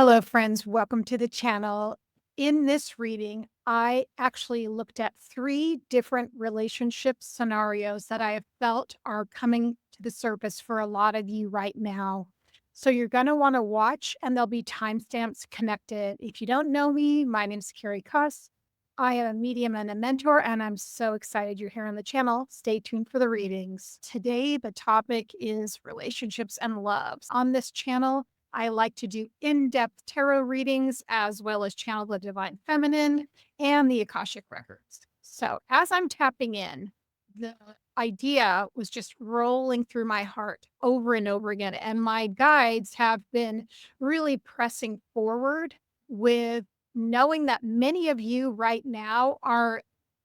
Hello, friends. Welcome to the channel. In this reading, I actually looked at three different relationship scenarios that I have felt are coming to the surface for a lot of you right now. So you're going to want to watch, and there'll be timestamps connected. If you don't know me, my name is Carrie Cuss. I am a medium and a mentor, and I'm so excited you're here on the channel. Stay tuned for the readings. Today, the topic is relationships and loves. On this channel, I like to do in-depth tarot readings as well as channel the divine feminine and the Akashic records. So as I'm tapping in, the idea was just rolling through my heart over and over again. And my guides have been really pressing forward with knowing that many of you right now are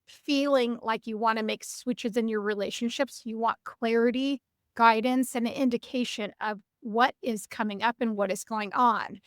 feeling like you want to make switches in your relationships. You want clarity, guidance, and an indication of what is coming up and what is going on.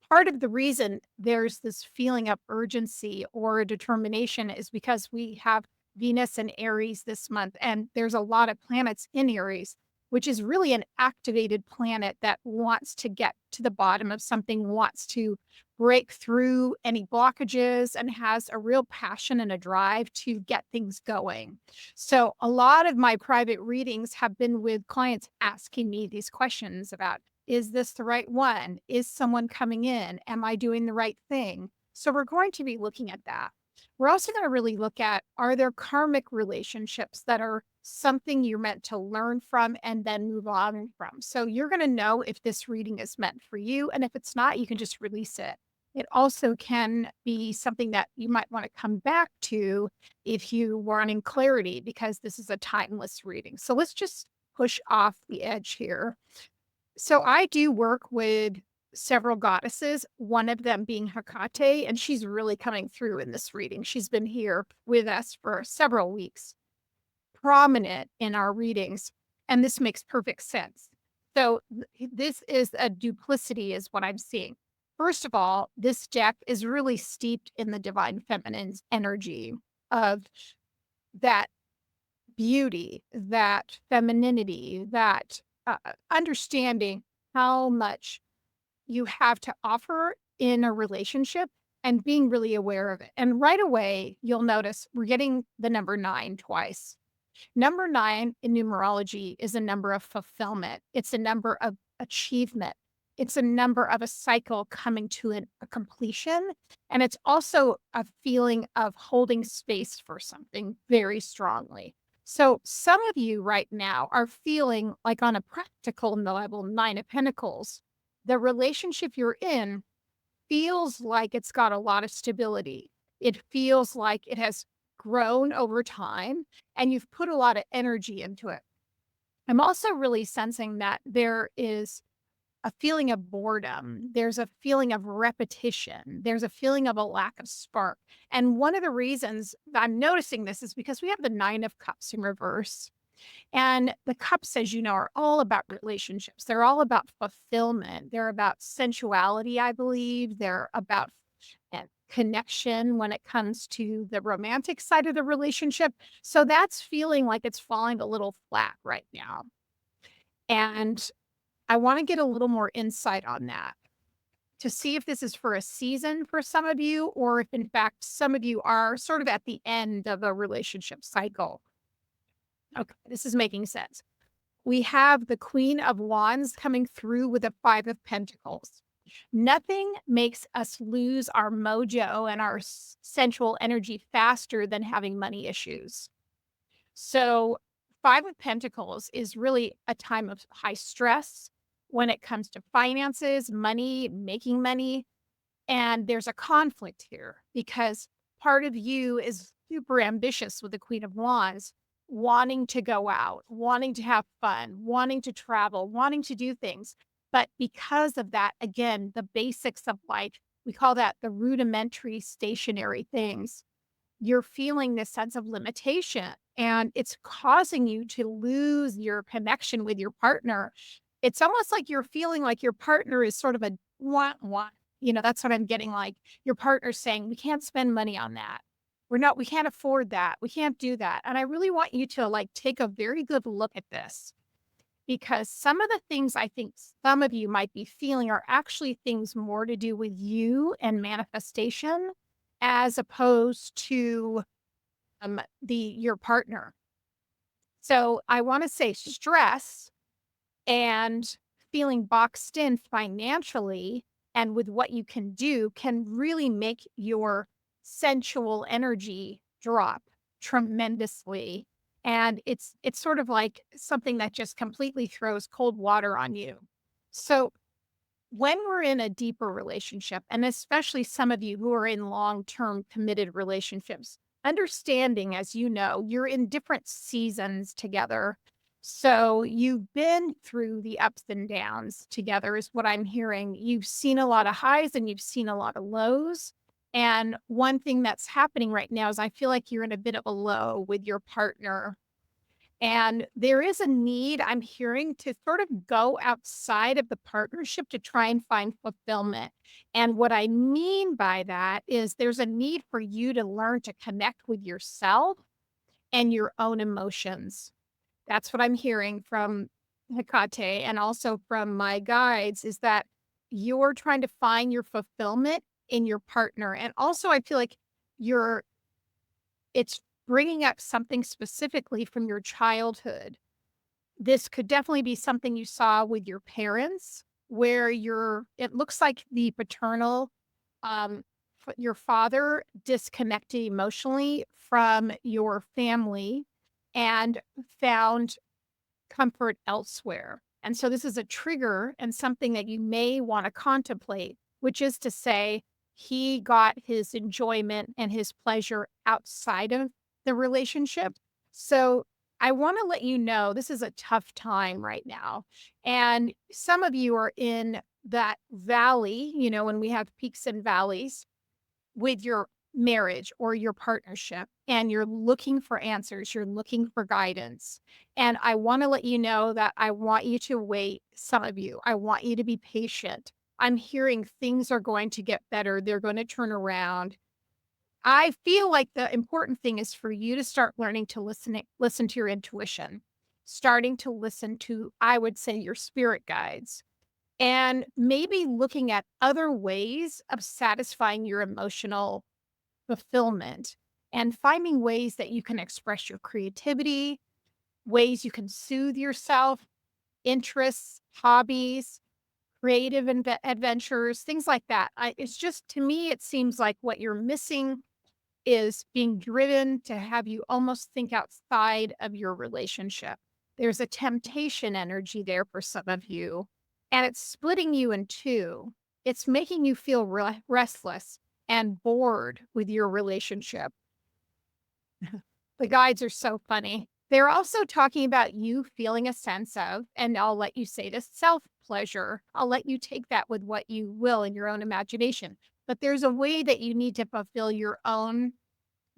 Part of the reason there's this feeling of urgency or determination is because we have Venus and Aries this month, and there's a lot of planets in Aries, which is really an activated planet that wants to get to the bottom of something, wants to break through any blockages, and has a real passion and a drive to get things going. So, a lot of my private readings have been with clients asking me these questions about, is this the right one? Is someone coming in? Am I doing the right thing? So we're going to be looking at that. We're also going to really look at, are there karmic relationships that are something you're meant to learn from and then move on from? So you're going to know if this reading is meant for you. And if it's not, you can just release it. It also can be something that you might want to come back to if you wanting clarity, because this is a timeless reading. So let's just push off the edge here. So I do work with several goddesses, one of them being Hecate, and she's really coming through in this reading. She's been here with us for several weeks, prominent in our readings, and this makes perfect sense. So this is a duplicity is what I'm seeing. First of all, this deck is really steeped in the divine feminine's energy of that beauty, that femininity, that understanding how much you have to offer in a relationship and being really aware of it. And right away, you'll notice we're getting the number 9 twice. Number 9 in numerology is a number of fulfillment. It's a number of achievement. It's a number of a cycle coming to a completion. And it's also a feeling of holding space for something very strongly. So some of you right now are feeling like on a practical level, 9 of Pentacles, the relationship you're in feels like it's got a lot of stability. It feels like it has grown over time and you've put a lot of energy into it. I'm also really sensing that there is a feeling of boredom. There's a feeling of repetition. There's a feeling of a lack of spark. And one of the reasons I'm noticing this is because we have the 9 of Cups in reverse. And the cups, as you know, are all about relationships. They're all about fulfillment. They're about sensuality, I believe. They're about connection when it comes to the romantic side of the relationship. So that's feeling like it's falling a little flat right now. And I want to get a little more insight on that to see if this is for a season for some of you, or if in fact some of you are sort of at the end of a relationship cycle. Okay, this is making sense. We have the Queen of Wands coming through with the 5 of Pentacles. Nothing makes us lose our mojo and our sensual energy faster than having money issues. So 5 of Pentacles is really a time of high stress when it comes to finances, money, making money. And there's a conflict here because part of you is super ambitious with the Queen of Wands, wanting to go out, wanting to have fun, wanting to travel, wanting to do things. But because of that, again, the basics of life, we call that the rudimentary stationary things. You're feeling this sense of limitation and it's causing you to lose your connection with your partner. It's almost like you're feeling like your partner is sort of a want. That's what I'm getting, like your partner's saying, we can't spend money on that. We can't afford that. We can't do that. And I really want you to like take a very good look at this because some of the things I think some of you might be feeling are actually things more to do with you and manifestation as opposed to the your partner. So I want to say stress and feeling boxed in financially and with what you can do can really make your sensual energy drop tremendously. And it's sort of like something that just completely throws cold water on you. So when we're in a deeper relationship, and especially some of you who are in long-term committed relationships, understanding, as you know, you're in different seasons together. So you've been through the ups and downs together, is what I'm hearing. You've seen a lot of highs and you've seen a lot of lows. And one thing that's happening right now is I feel like you're in a bit of a low with your partner, and there is a need I'm hearing to sort of go outside of the partnership to try and find fulfillment. And what I mean by that is there's a need for you to learn to connect with yourself and your own emotions. That's what I'm hearing from Hecate and also from my guides is that you're trying to find your fulfillment in your partner. And also, I feel like you're it's bringing up something specifically from your childhood. This could definitely be something you saw with your parents where it looks like the paternal, your father disconnected emotionally from your family and found comfort elsewhere. And so this is a trigger and something that you may want to contemplate, which is to say, he got his enjoyment and his pleasure outside of the relationship. So I want to let you know this is a tough time right now. And some of you are in that valley, when we have peaks and valleys with your marriage or your partnership and you're looking for answers, you're looking for guidance. And I want to let you know that I want you to wait, some of you. I want you to be patient. I'm hearing things are going to get better. They're going to turn around. I feel like the important thing is for you to start learning to listen to your intuition, starting to listen to, I would say, your spirit guides, and maybe looking at other ways of satisfying your emotional fulfillment and finding ways that you can express your creativity, ways you can soothe yourself, interests, hobbies, creative adventures, things like that. It's just, to me, it seems like what you're missing is being driven to have you almost think outside of your relationship. There's a temptation energy there for some of you, and it's splitting you in two. It's making you feel restless and bored with your relationship. The guides are so funny. They're also talking about you feeling a sense of, and I'll let you say this, self pleasure. I'll let you take that with what you will in your own imagination. But there's a way that you need to fulfill your own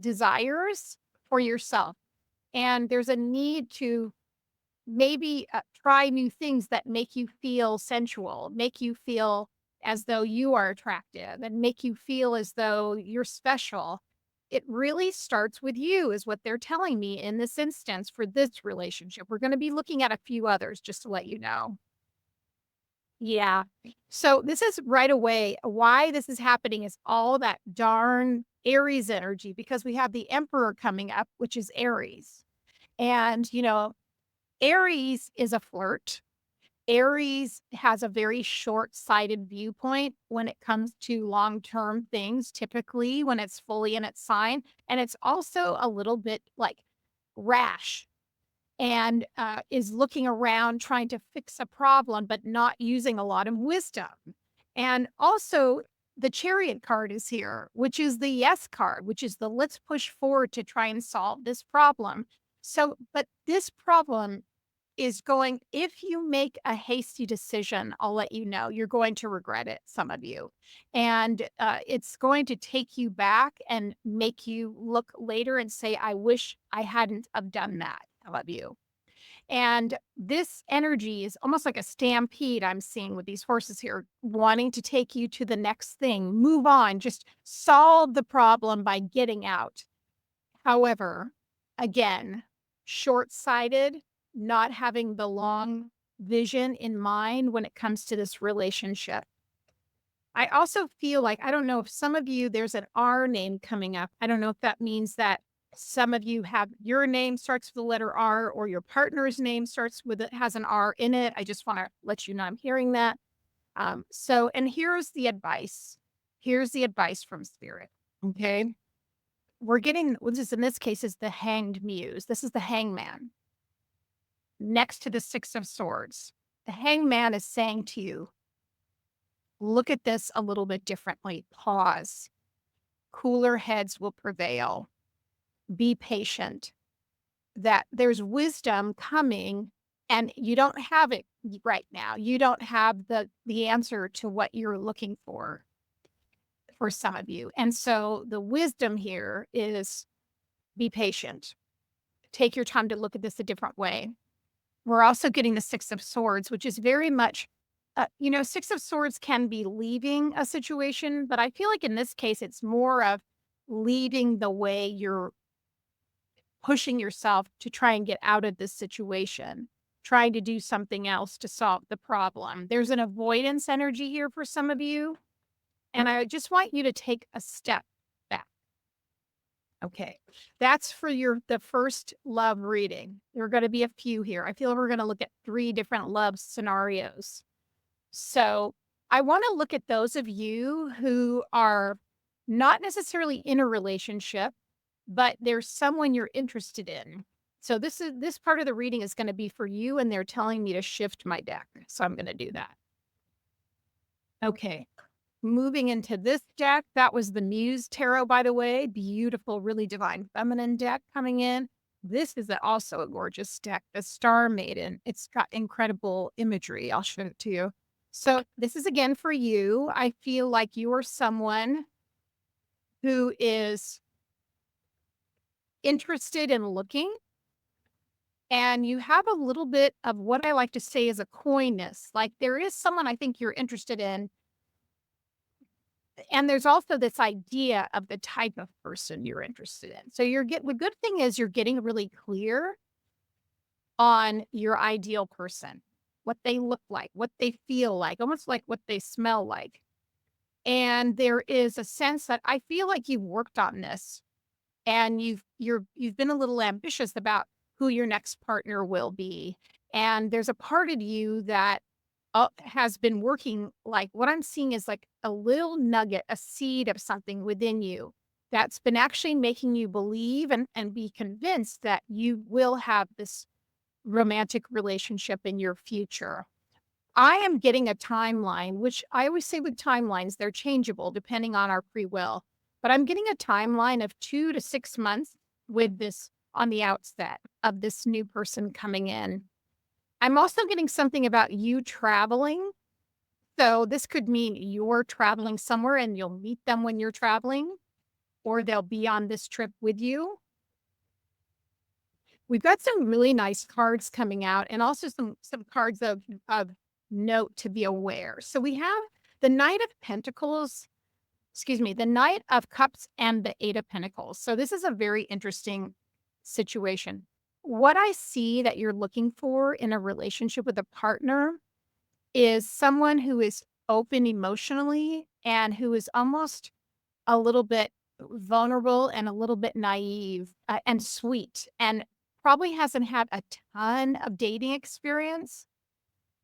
desires for yourself. And there's a need to maybe try new things that make you feel sensual, make you feel as though you are attractive, and make you feel as though you're special. It really starts with you, is what they're telling me in this instance for this relationship. We're going to be looking at a few others just to let you know. Yeah. So this is right away why this is happening is all that darn Aries energy because we have the Emperor coming up, which is Aries. And, Aries is a flirt. Aries has a very short-sighted viewpoint when it comes to long-term things, typically when it's fully in its sign. And it's also a little bit like rash and is looking around trying to fix a problem, but not using a lot of wisdom. And also, the chariot card is here, which is the yes card, which is the let's push forward to try and solve this problem. So, but this problem is going, if you make a hasty decision, I'll let you know, you're going to regret it, some of you. And it's going to take you back and make you look later and say, I wish I hadn't have done that, some of you. And this energy is almost like a stampede I'm seeing with these horses here, wanting to take you to the next thing, move on, just solve the problem by getting out. However, again, short-sighted, not having the long vision in mind when it comes to this relationship. I also feel like, I don't know if some of you, there's an R name coming up. I don't know if that means that some of you have your name starts with the letter R or your partner's name starts with it, has an R in it. I just want to let you know I'm hearing that. And here's the advice. Here's the advice from spirit. Okay. We're getting, which is in this case is the hanged muse. This is the hangman next to the six of swords. The hangman is saying to you, look at this a little bit differently. Pause. Cooler heads will prevail. Be patient. That there's wisdom coming and you don't have it right now. You don't have the answer to what you're looking for some of you. And so the wisdom here is be patient. Take your time to look at this a different way. We're also getting the six of swords, which is very much six of swords can be leaving a situation, but I feel like in this case, it's more of leading the way you're pushing yourself to try and get out of this situation, trying to do something else to solve the problem. There's an avoidance energy here for some of you, and I just want you to take a step back. Okay, that's for the first love reading. There are going to be a few here. I feel we're going to look at 3 different love scenarios. So I want to look at those of you who are not necessarily in a relationship, but there's someone you're interested in. So this part of the reading is going to be for you, and they're telling me to shift my deck. So I'm going to do that. Okay. Moving into this deck, that was the Muse Tarot, by the way. Beautiful, really divine feminine deck coming in. This is also a gorgeous deck, the Star Maiden. It's got incredible imagery. I'll show it to you. So this is again for you. I feel like you are someone who is interested in looking, and you have a little bit of what I like to say is a coyness. Like there is someone I think you're interested in, and there's also this idea of the type of person you're interested in. So the good thing is you're getting really clear on your ideal person, what they look like, what they feel like, almost like what they smell like. And there is a sense that I feel like you've worked on this and you've been a little ambitious about who your next partner will be. And there's a part of you that has been working, like what I'm seeing is like a little nugget, a seed of something within you that's been actually making you believe and be convinced that you will have this romantic relationship in your future. I am getting a timeline, which I always say with timelines, they're changeable depending on our free will. But I'm getting a timeline of 2 to 6 months with this on the outset of this new person coming in. I'm also getting something about you traveling. So this could mean you're traveling somewhere and you'll meet them when you're traveling, or they'll be on this trip with you. We've got some really nice cards coming out and also some cards of note to be aware. So we have the Knight of Pentacles, the Knight of Cups and the Eight of Pentacles. So this is a very interesting situation. What I see that you're looking for in a relationship with a partner is someone who is open emotionally and who is almost a little bit vulnerable and a little bit naive and sweet, and probably hasn't had a ton of dating experience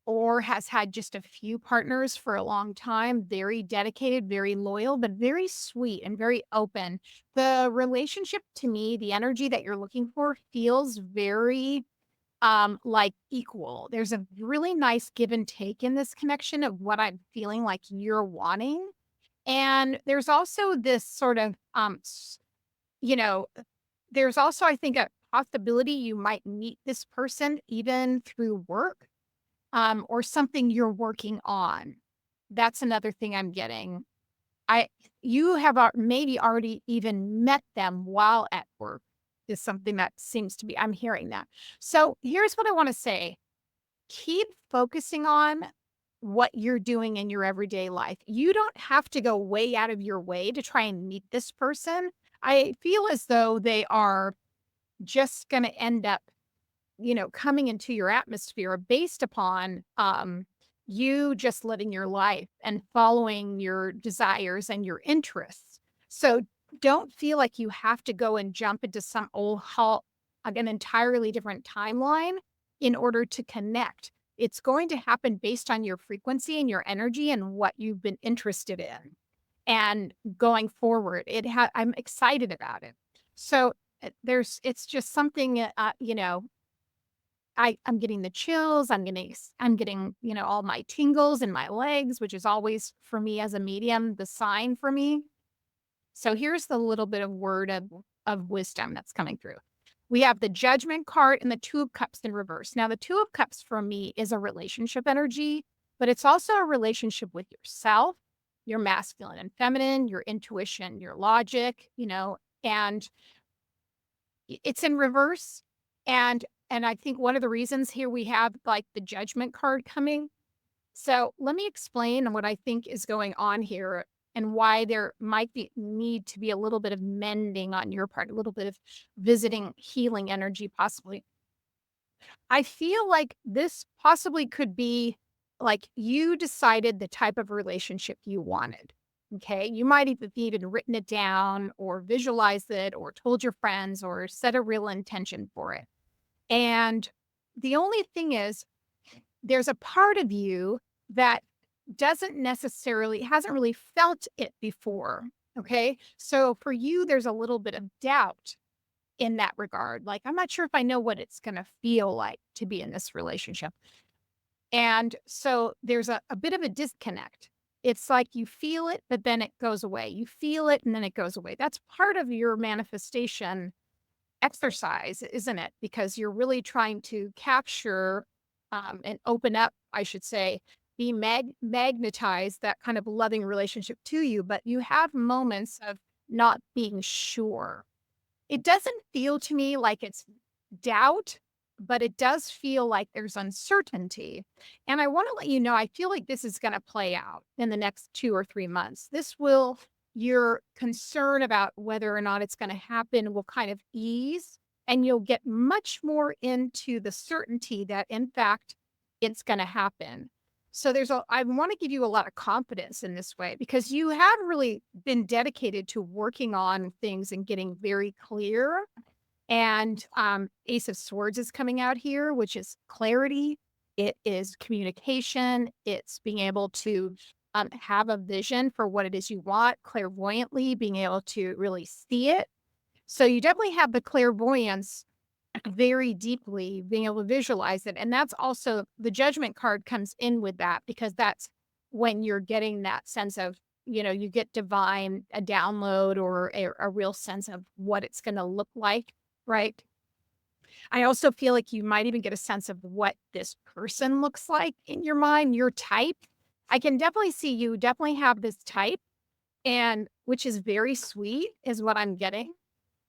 or has had just a few partners for a long time, very dedicated, very loyal, but very sweet and very open. The relationship to me, the energy that you're looking for feels very like equal. There's a really nice give and take in this connection of what I'm feeling like you're wanting. And there's also this sort of you know, there's also I think a possibility you might meet this person even through work or something you're working on. That's another thing I'm getting. You have maybe already even met them while at work is something that seems to be, I'm hearing that. So here's what I want to say. Keep focusing on what you're doing in your everyday life. You don't have to go way out of your way to try and meet this person. I feel as though they are just going to end up coming into your atmosphere based upon you just living your life and following your desires and your interests. So don't feel like you have to go and jump into some old like an entirely different timeline in order to connect. It's going to happen based on your frequency and your energy and what you've been interested in. And going forward, I'm excited about it. So it's just something, I'm getting the chills, I'm getting, all my tingles in my legs, which is always for me as a medium, the sign for me. So here's the little bit of word of wisdom that's coming through. We have the Judgment card and the Two of Cups in reverse. Now, the Two of Cups for me is a relationship energy, but it's also a relationship with yourself, your masculine and feminine, your intuition, your logic, and it's in reverse. And I think one of the reasons here we have like the Judgment card coming. So let me explain what I think is going on here and why there might be need to be a little bit of mending on your part, a little bit of visiting healing energy possibly. I feel like this possibly could be like you decided the type of relationship you wanted. Okay. You might have even written it down or visualized it or told your friends or set a real intention for it. And the only thing is, there's a part of you that hasn't really felt it before. Okay. So for you, there's a little bit of doubt in that regard. Like, I'm not sure if I know what it's going to feel like to be in this relationship. And so there's a bit of a disconnect. It's like you feel it, but then it goes away. You feel it and then it goes away. That's part of your manifestation exercise, isn't it? Because you're really trying to capture and open up, I should say, magnetize that kind of loving relationship to you. But you have moments of not being sure. It doesn't feel to me like it's doubt, but it does feel like there's uncertainty. And I want to let you know, I feel like this is going to play out in the next 2 or 3 months. Your concern about whether or not it's going to happen will kind of ease, and you'll get much more into the certainty that, in fact, it's going to happen. So I want to give you a lot of confidence in this way because you have really been dedicated to working on things and getting very clear. And Ace of Swords is coming out here, which is clarity. It is communication. It's being able to have a vision for what it is you want, clairvoyantly, being able to really see it. So you definitely have the clairvoyance very deeply, being able to visualize it. And that's also the Judgment card comes in with that because that's when you're getting that sense of, you get divine, a download or a real sense of what it's going to look like, right? I also feel like you might even get a sense of what this person looks like in your mind, your type. I can definitely see you definitely have this type, and which is very sweet, is what I'm getting.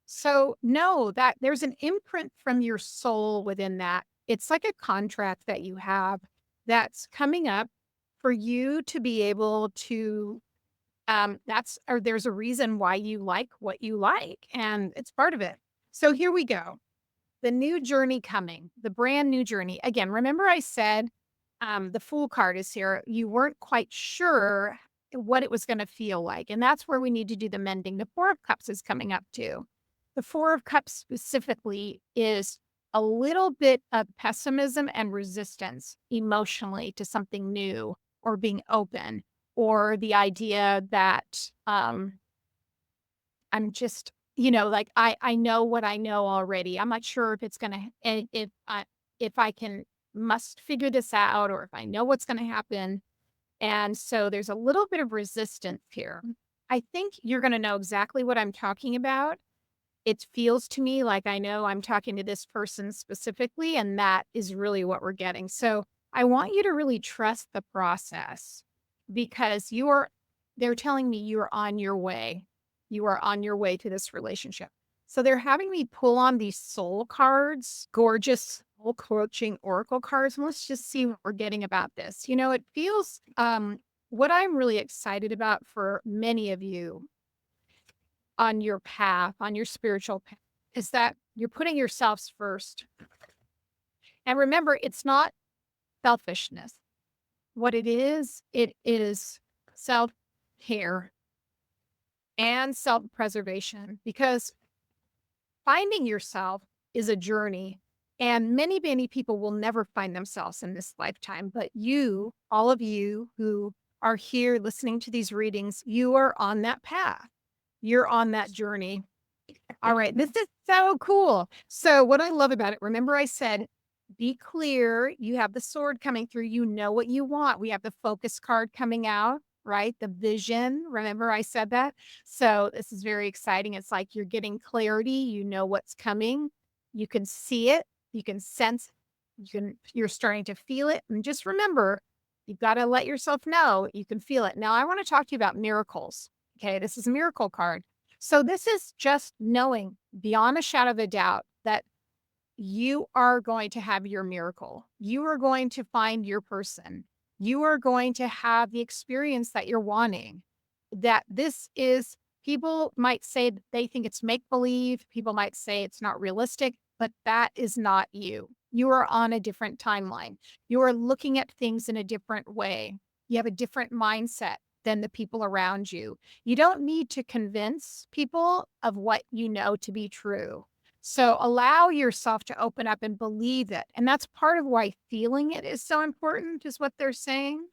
So know that there's an imprint from your soul within that. It's like a contract that you have that's coming up for you to be able to there's a reason why you like what you like, and it's part of it. So here we go. The new journey coming, the brand new journey. Again, remember I said the Fool card is here. You weren't quite sure what it was going to feel like. And that's where we need to do the mending. The Four of Cups is coming up too. The Four of Cups specifically is a little bit of pessimism and resistance emotionally to something new or being open, or the idea that I'm just, like I know what I know already. I'm not sure if it's gonna if I can must figure this out or if I know what's gonna happen. And so there's a little bit of resistance here. I think you're gonna know exactly what I'm talking about. It feels to me like I know I'm talking to this person specifically, and that is really what we're getting. So I want you to really trust the process because they're telling me you're on your way. You are on your way to this relationship. So they're having me pull on these soul cards, gorgeous soul coaching oracle cards. And let's just see what we're getting about this. It feels what I'm really excited about for many of you on your path, on your spiritual path, is that you're putting yourselves first. And remember, it's not selfishness. What it is self-care and self-preservation because finding yourself is a journey, and many, many people will never find themselves in this lifetime. But you, all of you who are here listening to these readings, you are on that path. You're on that journey. All right. This is so cool. So, what I love about it, remember I said, be clear. You have the sword coming through. You know what you want. We have the focus card coming out, right? The vision. Remember I said that? So, this is very exciting. It's like you're getting clarity. You know what's coming. You can see it. You can sense. You're starting to feel it. And just remember, you've got to let yourself know you can feel it. Now, I want to talk to you about miracles. Okay. This is a miracle card. So this is just knowing beyond a shadow of a doubt that you are going to have your miracle. You are going to find your person. You are going to have the experience that you're wanting. That this is, people might say that they think it's make believe. People might say it's not realistic, but that is not you. You are on a different timeline. You are looking at things in a different way. You have a different mindset than the people around you. You don't need to convince people of what you know to be true. So allow yourself to open up and believe it. And that's part of why feeling it is so important, is what they're saying.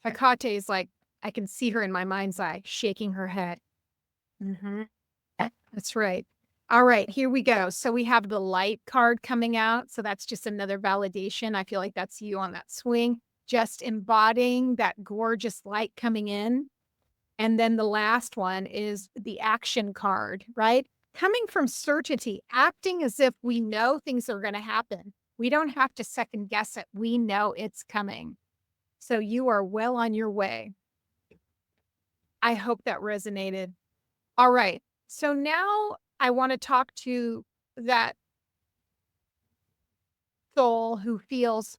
Hecate is like, I can see her in my mind's eye, shaking her head. Mhm. That's right. All right, here we go. So we have the light card coming out. So that's just another validation. I feel like that's you on that swing, just embodying that gorgeous light coming in. And then the last one is the action card, right? Coming from certainty, acting as if we know things are going to happen. We don't have to second guess it. We know it's coming. So you are well on your way. I hope that resonated. All right. So now I want to talk to that soul who feels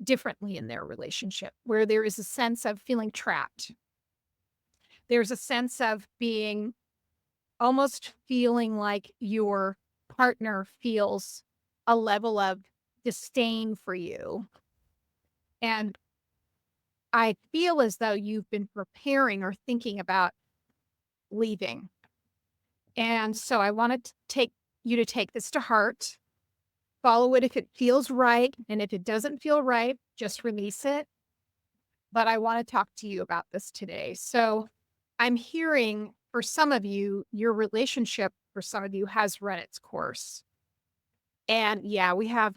differently in their relationship, where there is a sense of feeling trapped. There's a sense of being almost feeling like your partner feels a level of disdain for you. And I feel as though you've been preparing or thinking about leaving. And so I wanted to take you to take this to heart, follow it if it feels right. And if it doesn't feel right, just release it. But I want to talk to you about this today. So I'm hearing for some of you, your relationship for some of you has run its course. And yeah,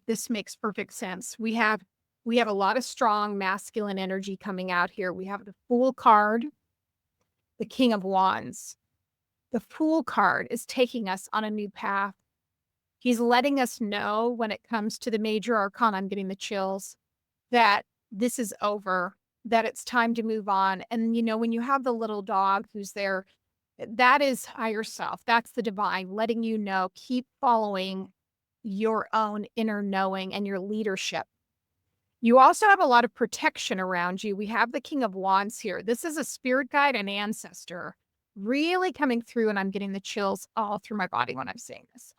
this makes perfect sense. We have a lot of strong masculine energy coming out here. We have the Fool card, the King of Wands. The Fool card is taking us on a new path. He's letting us know when it comes to the major arcana, I'm getting the chills, that this is over, that it's time to move on. And when you have the little dog who's there, that is higher self. That's the divine letting you know, keep following your own inner knowing and your leadership. You also have a lot of protection around you. We have the King of Wands here. This is a spirit guide and ancestor really coming through, and I'm getting the chills all through my body when I'm saying this.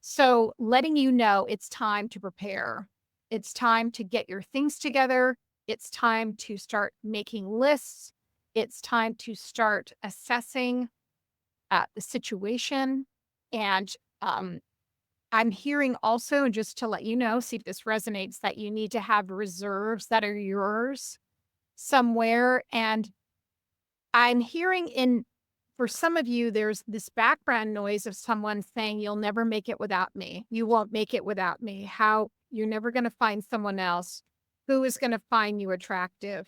So letting you know it's time to prepare. It's time to get your things together. It's time to start making lists. It's time to start assessing the situation. And I'm hearing also, just to let you know, see if this resonates, that you need to have reserves that are yours somewhere. And I'm hearing for some of you, there's this background noise of someone saying, you'll never make it without me. You won't make it without me. How you're never going to find someone else who is going to find you attractive.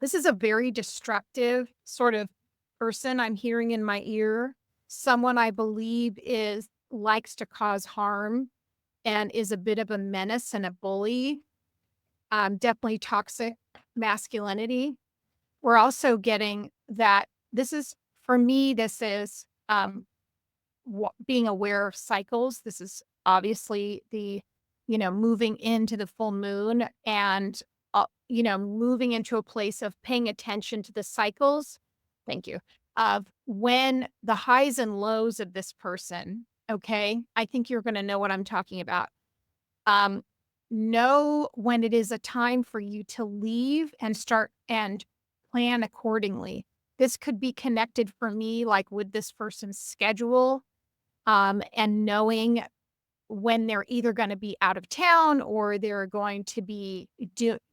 This is a very destructive sort of person I'm hearing in my ear. Someone I believe likes to cause harm and is a bit of a menace and a bully. Definitely toxic masculinity. We're also getting that for me, this is being aware of cycles. This is obviously moving into the full moon and, moving into a place of paying attention to the cycles. Thank you. of when the highs and lows of this person, okay? I think you're gonna know what I'm talking about. Um, know when it is a time for you to leave and start and plan accordingly. This could be connected for me, like, with this person's schedule, and knowing when they're either gonna be out of town or they're going to be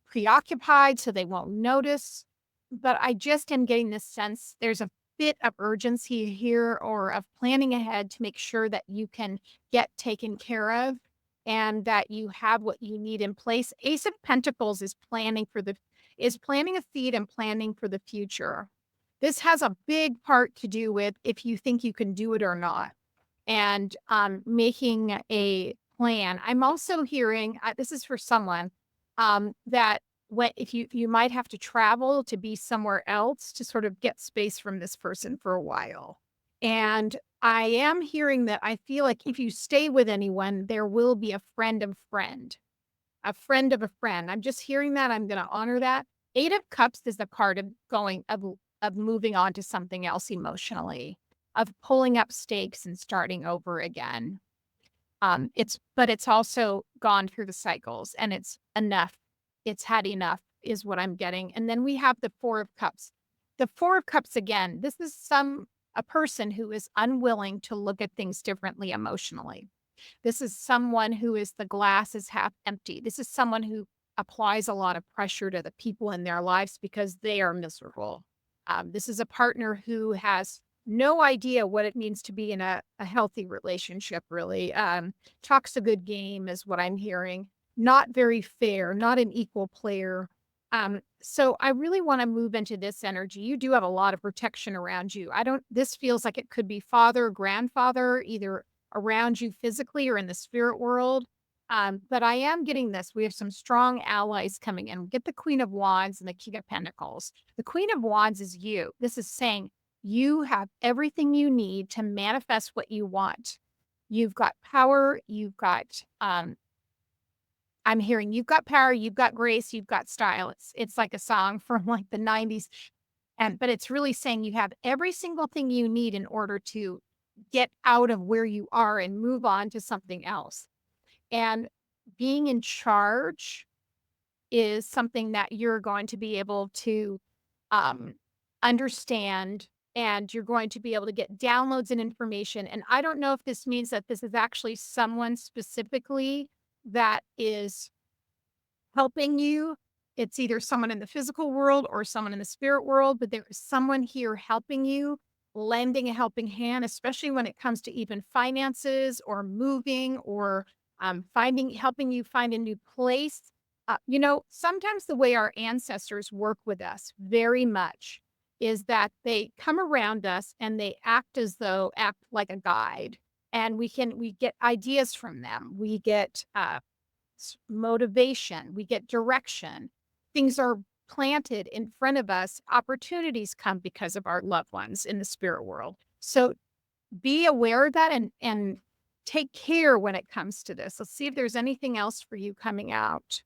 preoccupied so they won't notice. But I just am getting this sense there's a bit of urgency here or of planning ahead to make sure that you can get taken care of and that you have what you need in place. Ace of Pentacles is planting a seed and planning for the future. This has a big part to do with if you think you can do it or not and, making a plan. I'm also hearing, this is for someone, that when if you might have to travel to be somewhere else to sort of get space from this person for a while. And I am hearing that I feel like if you stay with anyone, there will be a friend of a friend. I'm just hearing that, I'm gonna honor that. 8 of Cups is the card of of moving on to something else emotionally, of pulling up stakes and starting over again. It's also gone through the cycles and it's enough. It's had enough is what I'm getting. And then we have the 4 of Cups. The 4 of Cups again, this is a person who is unwilling to look at things differently emotionally. This is someone who is the glass is half empty. This is someone who applies a lot of pressure to the people in their lives because they are miserable. This is a partner who has no idea what it means to be in a healthy relationship, really. Talks a good game, is what I'm hearing. Not very fair, not an equal player. So I really want to move into this energy. You do have a lot of protection around you. This feels like it could be father, grandfather, either around you physically or in the spirit world. But I am getting this. We have some strong allies coming in. Get the Queen of Wands and the King of Pentacles. The Queen of Wands is you. This is saying you have everything you need to manifest what you want. You've got power. I'm hearing you've got power, you've got grace, you've got style. It's like a song from like the 90s. But it's really saying you have every single thing you need in order to get out of where you are and move on to something else. And being in charge is something that you're going to be able to um, understand, and you're going to be able to get downloads and information. And I don't know if this means that this is actually someone specifically that is helping you. It's either someone in the physical world or someone in the spirit world, but there is someone here helping you, lending a helping hand, especially when it comes to even finances or moving or helping you find a new place. Sometimes the way our ancestors work with us very much is that they come around us and they act like a guide. And we get ideas from them. We get motivation, we get direction. Things are planted in front of us. Opportunities come because of our loved ones in the spirit world. So be aware of that and take care when it comes to this. Let's see if there's anything else for you coming out.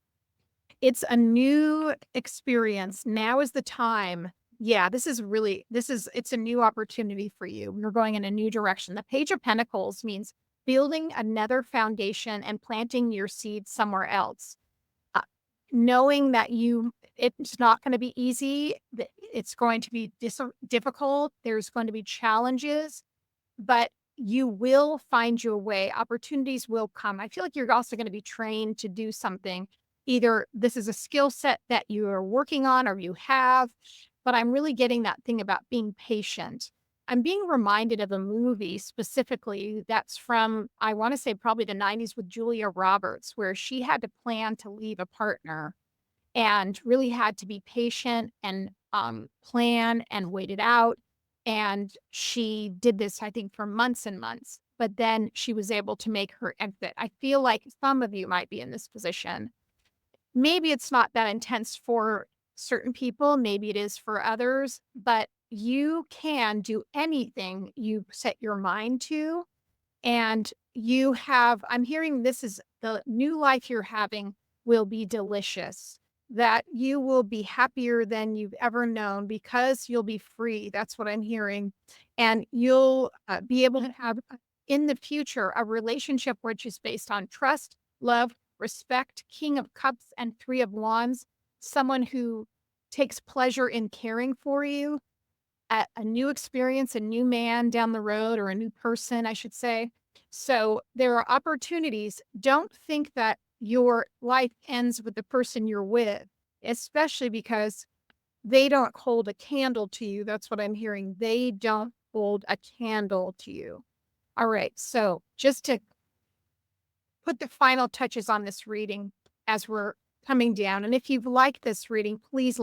It's a new experience. Now is the time. Yeah, it's a new opportunity for you. You're going in a new direction. The Page of Pentacles means building another foundation and planting your seed somewhere else. Uh, knowing that it's not going to be easy, that it's going to be difficult. There's going to be challenges, but you will find your way. Opportunities will come. I feel like you're also going to be trained to do something. Either this is a skill set that you are working on or you have, but I'm really getting that thing about being patient. I'm being reminded of a movie specifically that's from, I want to say probably the 90s with Julia Roberts, where she had to plan to leave a partner and really had to be patient and plan and wait it out. And she did this, I think, for months and months, but then she was able to make her exit. I feel like some of you might be in this position. Maybe it's not that intense for certain people, maybe it is for others, but you can do anything you set your mind to. And I'm hearing this is the new life you're having will be delicious. that you will be happier than you've ever known because you'll be free. That's what I'm hearing. And you'll be able to have in the future a relationship which is based on trust, love, respect, King of Cups and Three of Wands, someone who takes pleasure in caring for you, a new experience, a new man down the road, or a new person, I should say. So there are opportunities. Don't think that your life ends with the person you're with, especially because they don't hold a candle to you. That's what I'm hearing. They don't hold a candle to you. All right. So just to put the final touches on this reading as we're coming down. And if you've liked this reading, please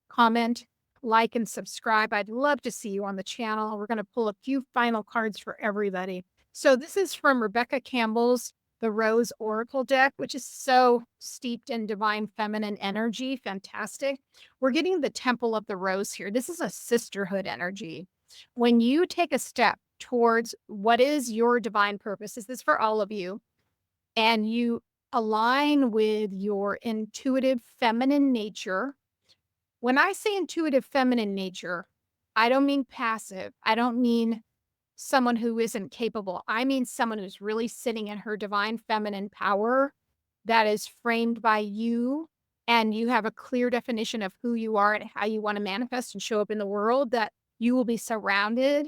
comment, like, and subscribe. I'd love to see you on the channel. We're going to pull a few final cards for everybody. So this is from Rebecca Campbell's The Rose Oracle deck, which is so steeped in divine feminine energy. Fantastic. We're getting the Temple of the Rose here. This is a sisterhood energy. When you take a step towards what is your divine purpose, is this for all of you? And you align with your intuitive feminine nature. When I say intuitive feminine nature, I don't mean passive. I don't mean someone who isn't capable. I mean someone who's really sitting in her divine feminine power that is framed by you, and you have a clear definition of who you are and how you want to manifest and show up in the world, that you will be surrounded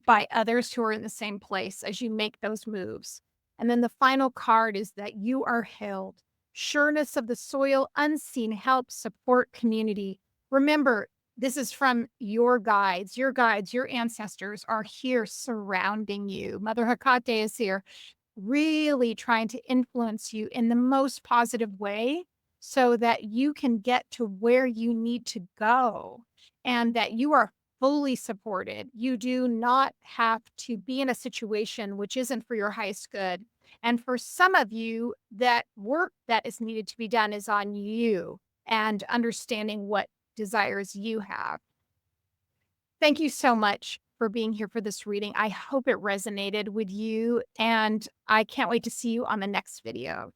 by others who are in the same place as you make those moves. And then the final card is that you are held. Sureness of the soil, unseen help, support, community. Remember, this is from your guides. Your guides, your ancestors are here surrounding you. Mother Hecate is here, really trying to influence you in the most positive way so that you can get to where you need to go and that you are fully supported. You do not have to be in a situation which isn't for your highest good. And for some of you, that work that is needed to be done is on you and understanding what desires you have. Thank you so much for being here for this reading. I hope it resonated with you, and I can't wait to see you on the next video.